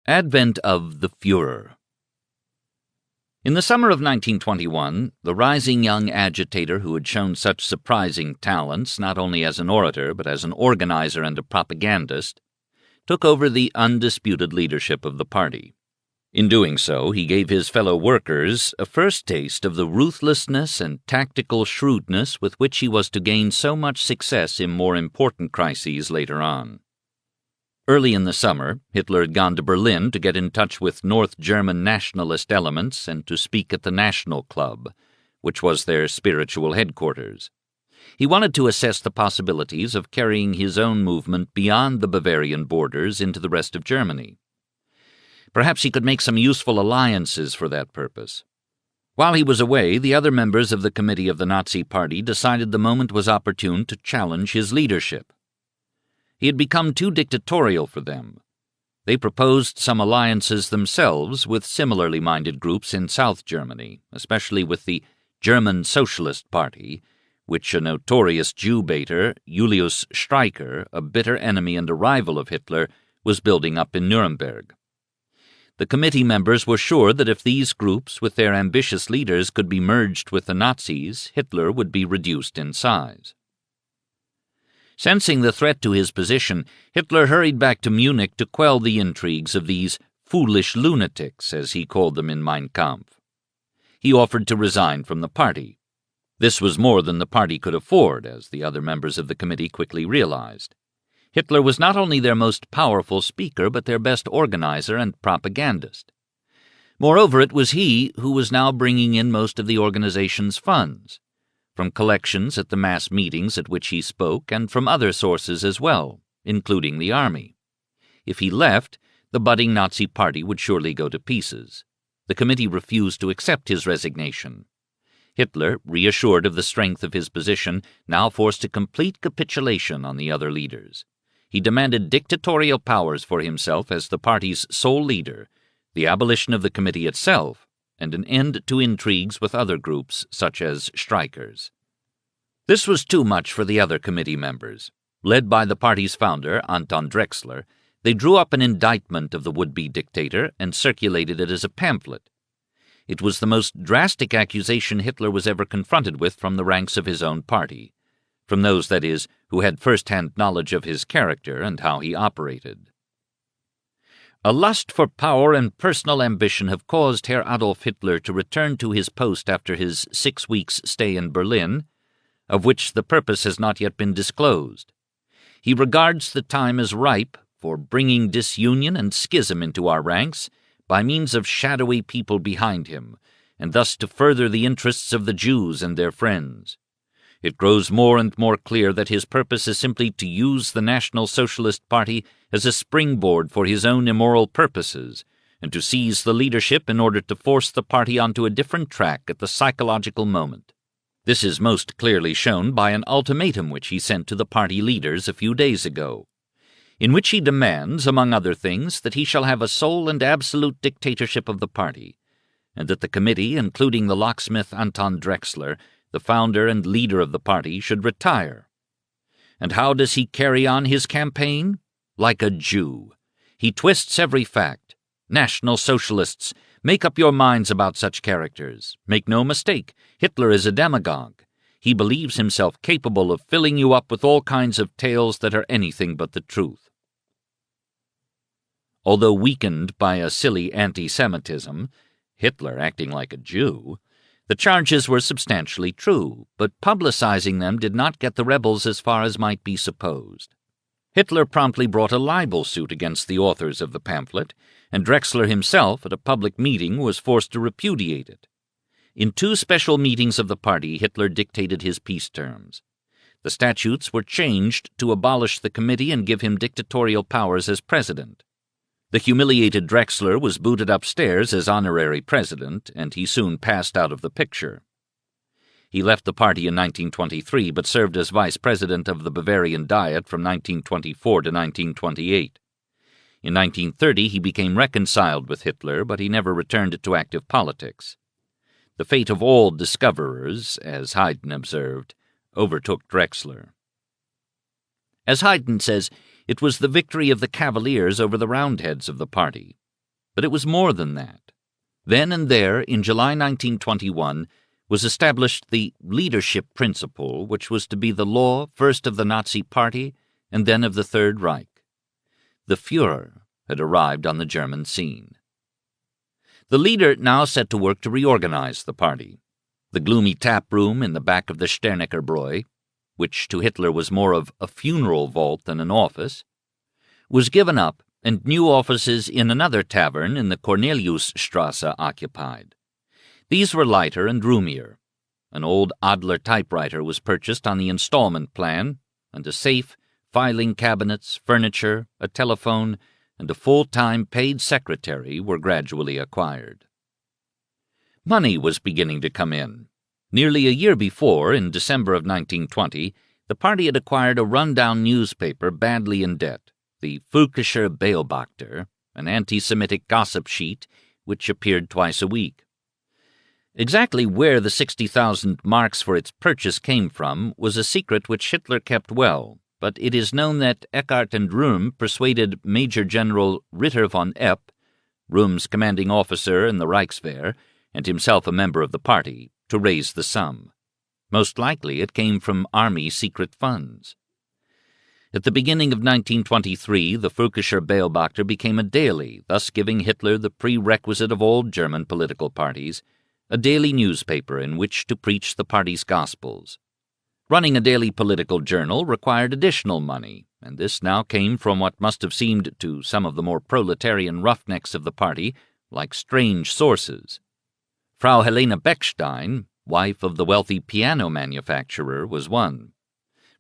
Advent of the Fuehrer. In the summer of 1921, the rising young agitator who had shown such surprising talents not only as an orator but as an organizer and a propagandist, took over the undisputed leadership of the party. In doing so, he gave his fellow workers a first taste of the ruthlessness and tactical shrewdness with which he was to gain so much success in more important crises later on. Early in the summer, Hitler had gone to Berlin to get in touch with North German nationalist elements and to speak at the National Club, which was their spiritual headquarters. He wanted to assess the possibilities of carrying his own movement beyond the Bavarian borders into the rest of Germany. Perhaps he could make some useful alliances for that purpose. While he was away, the other members of the committee of the Nazi Party decided the moment was opportune to challenge his leadership. He had become too dictatorial for them. They proposed some alliances themselves with similarly minded groups in South Germany, especially with the German Socialist Party, which a notorious Jew-baiter, Julius Streicher, a bitter enemy and a rival of Hitler, was building up in Nuremberg. The committee members were sure that if these groups, with their ambitious leaders, could be merged with the Nazis, Hitler would be reduced in size. Sensing the threat to his position, Hitler hurried back to Munich to quell the intrigues of these foolish lunatics, as he called them in Mein Kampf. He offered to resign from the party. This was more than the party could afford, as the other members of the committee quickly realized. Hitler was not only their most powerful speaker, but their best organizer and propagandist. Moreover, it was he who was now bringing in most of the organization's funds, from collections at the mass meetings at which he spoke and from other sources as well, including the army. If he left, the budding Nazi party would surely go to pieces. The committee refused to accept his resignation. Hitler, reassured of the strength of his position, now forced a complete capitulation on the other leaders. He demanded dictatorial powers for himself as the party's sole leader, the abolition of the committee itself, and an end to intrigues with other groups such as Streicher's. This was too much for the other committee members. Led by the party's founder, Anton Drexler, they drew up an indictment of the would-be dictator and circulated it as a pamphlet. It was the most drastic accusation Hitler was ever confronted with from the ranks of his own party, from those, that is, who had first-hand knowledge of his character and how he operated. A lust for power and personal ambition have caused Herr Adolf Hitler to return to his post after his 6 weeks' stay in Berlin, of which the purpose has not yet been disclosed. He regards the time as ripe for bringing disunion and schism into our ranks by means of shadowy people behind him, and thus to further the interests of the Jews and their friends. It grows more and more clear that his purpose is simply to use the National Socialist Party as a springboard for his own immoral purposes, and to seize the leadership in order to force the party onto a different track at the psychological moment. This is most clearly shown by an ultimatum which he sent to the party leaders a few days ago, in which he demands, among other things, that he shall have a sole and absolute dictatorship of the party, and that the committee, including the locksmith Anton Drexler, the founder and leader of the party, should retire. And how does he carry on his campaign? Like a Jew. He twists every fact. National Socialists, make up your minds about such characters. Make no mistake, Hitler is a demagogue. He believes himself capable of filling you up with all kinds of tales that are anything but the truth. Although weakened by a silly anti-Semitism, Hitler acting like a Jew, the charges were substantially true, but publicizing them did not get the rebels as far as might be supposed. Hitler promptly brought a libel suit against the authors of the pamphlet, and Drexler himself, at a public meeting, was forced to repudiate it. In 2 special meetings of the party, Hitler dictated his peace terms. The statutes were changed to abolish the committee and give him dictatorial powers as president. The humiliated Drexler was booted upstairs as honorary president, and he soon passed out of the picture. He left the party in 1923, but served as vice president of the Bavarian Diet from 1924 to 1928. In 1930 he became reconciled with Hitler, but he never returned to active politics. The fate of all discoverers, as Haydn observed, overtook Drexler. As Haydn says, it was the victory of the Cavaliers over the Roundheads of the party. But it was more than that. Then and there, in July 1921, was established the leadership principle, which was to be the law first of the Nazi Party and then of the Third Reich. The Fuehrer had arrived on the German scene. The leader now set to work to reorganize the party. The gloomy tap room in the back of the Sternecker which to Hitler was more of a funeral vault than an office, was given up and new offices in another tavern in the Corneliusstrasse occupied. These were lighter and roomier. An old Adler typewriter was purchased on the installment plan, and a safe, filing cabinets, furniture, a telephone, and a full-time paid secretary were gradually acquired. Money was beginning to come in. Nearly a year before, in December of 1920, the party had acquired a run-down newspaper badly in debt, the Völkischer Beobachter, an anti-Semitic gossip sheet which appeared twice a week. Exactly where the 60,000 marks for its purchase came from was a secret which Hitler kept well, but it is known that Eckart and Röhm persuaded Major General Ritter von Epp, Röhm's commanding officer in the Reichswehr, and himself a member of the party, to raise the sum. Most likely it came from army secret funds. At the beginning of 1923, the Völkischer Beobachter became a daily, thus giving Hitler the prerequisite of all German political parties, a daily newspaper in which to preach the party's gospels. Running a daily political journal required additional money, and this now came from what must have seemed to some of the more proletarian roughnecks of the party like strange sources. Frau Helene Beckstein, wife of the wealthy piano manufacturer, was one.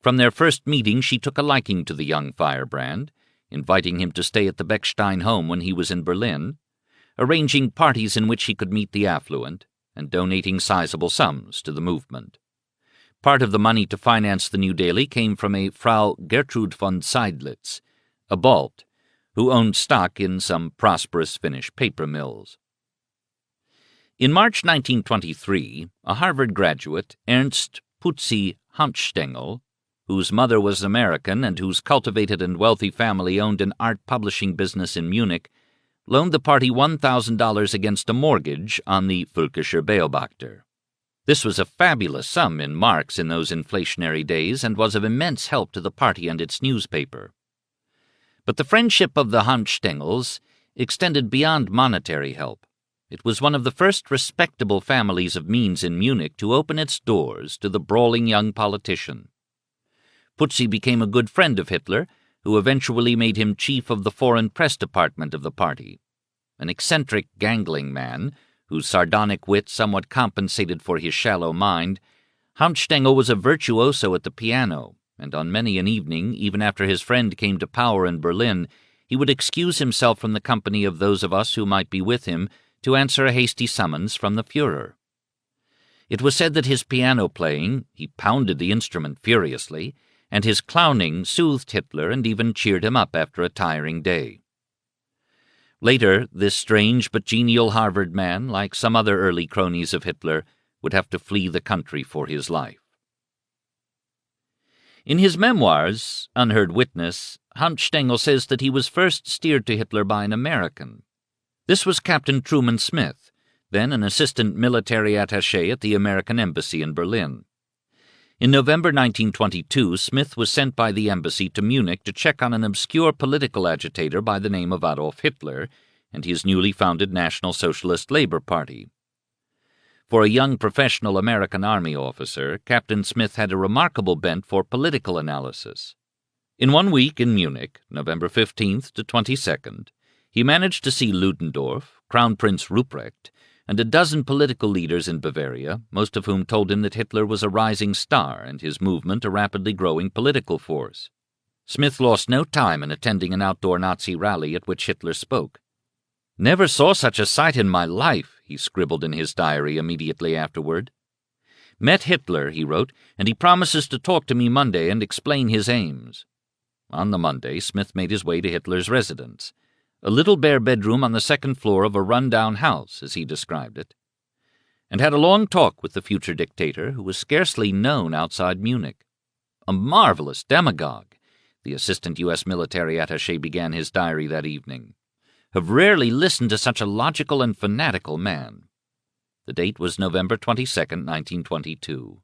From their first meeting she took a liking to the young firebrand, inviting him to stay at the Beckstein home when he was in Berlin, arranging parties in which he could meet the affluent, and donating sizable sums to the movement. Part of the money to finance the new daily came from a Frau Gertrud von Seidlitz, a Balt, who owned stock in some prosperous Finnish paper mills. In March 1923, a Harvard graduate, Ernst Putzi Hanfstengel, whose mother was American and whose cultivated and wealthy family owned an art publishing business in Munich, loaned the party $1,000 against a mortgage on the Völkischer Beobachter. This was a fabulous sum in marks in those inflationary days and was of immense help to the party and its newspaper. But the friendship of the Hanfstengels extended beyond monetary help. It was one of the first respectable families of means in Munich to open its doors to the brawling young politician. Putzi became a good friend of Hitler, who eventually made him chief of the foreign press department of the party. An eccentric, gangling man, whose sardonic wit somewhat compensated for his shallow mind, Hanfstengel was a virtuoso at the piano, and on many an evening, even after his friend came to power in Berlin, he would excuse himself from the company of those of us who might be with him to answer a hasty summons from the Führer. It was said that his piano playing, he pounded the instrument furiously, and his clowning soothed Hitler and even cheered him up after a tiring day. Later, this strange but genial Harvard man, like some other early cronies of Hitler, would have to flee the country for his life. In his memoirs, Unheard Witness, Hanfstengel says that he was first steered to Hitler by an American. This was Captain Truman Smith, then an assistant military attaché at the American Embassy in Berlin. In November 1922, Smith was sent by the embassy to Munich to check on an obscure political agitator by the name of Adolf Hitler and his newly founded National Socialist Labor Party. For a young professional American Army officer, Captain Smith had a remarkable bent for political analysis. In 1 week in Munich, November 15th to 22nd, he managed to see Ludendorff, Crown Prince Ruprecht, and a dozen political leaders in Bavaria, most of whom told him that Hitler was a rising star and his movement a rapidly growing political force. Smith lost no time in attending an outdoor Nazi rally at which Hitler spoke. "Never saw such a sight in my life," he scribbled in his diary immediately afterward. "Met Hitler," he wrote, "and he promises to talk to me Monday and explain his aims." On the Monday, Smith made his way to Hitler's residence, a little bare bedroom on the second floor of a run-down house, as he described it, and had a long talk with the future dictator, who was scarcely known outside Munich. "A marvelous demagogue," the assistant U.S. military attaché began his diary that evening. have rarely listened to such a logical and fanatical man." The date was November 22, 1922.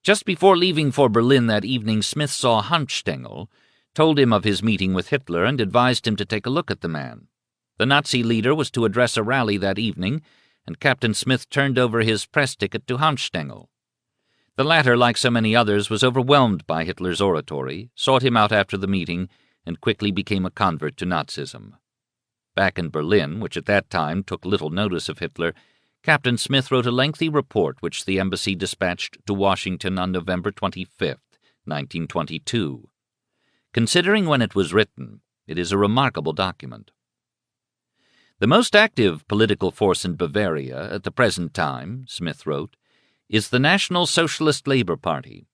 Just before leaving for Berlin that evening, Smith saw Hanfstaengl, told him of his meeting with Hitler, and advised him to take a look at the man. The Nazi leader was to address a rally that evening, and Captain Smith turned over his press ticket to Hanfstaengl. The latter, like so many others, was overwhelmed by Hitler's oratory, sought him out after the meeting, and quickly became a convert to Nazism. Back in Berlin, which at that time took little notice of Hitler, Captain Smith wrote a lengthy report which the embassy dispatched to Washington on November 25, 1922. Considering when it was written, it is a remarkable document. "The most active political force in Bavaria at the present time," Smith wrote, "is the National Socialist Labour Party.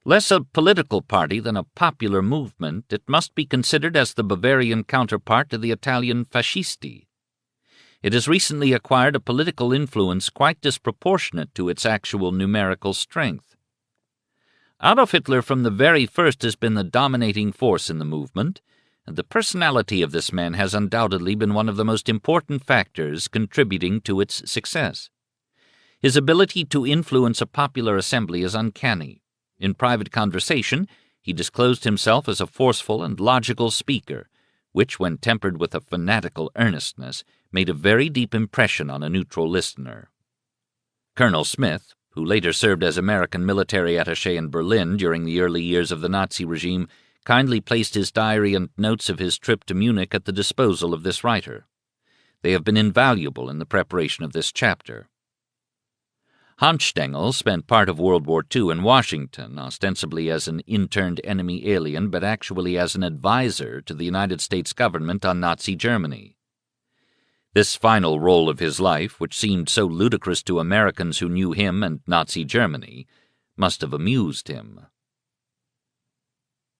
Less a political party than a popular movement, it must be considered as the Bavarian counterpart to the Italian Fascisti. It has recently acquired a political influence quite disproportionate to its actual numerical strength. Adolf Hitler from the very first has been the dominating force in the movement, and the personality of this man has undoubtedly been one of the most important factors contributing to its success. His ability to influence a popular assembly is uncanny. In private conversation, he disclosed himself as a forceful and logical speaker, which, when tempered with a fanatical earnestness, made a very deep impression on a neutral listener." Colonel Smith, who later served as American military attaché in Berlin during the early years of the Nazi regime, kindly placed his diary and notes of his trip to Munich at the disposal of this writer. They have been invaluable in the preparation of this chapter. Hanfstaengl spent part of World War II in Washington, ostensibly as an interned enemy alien, but actually as an advisor to the United States government on Nazi Germany. This final role of his life, which seemed so ludicrous to Americans who knew him and Nazi Germany, must have amused him.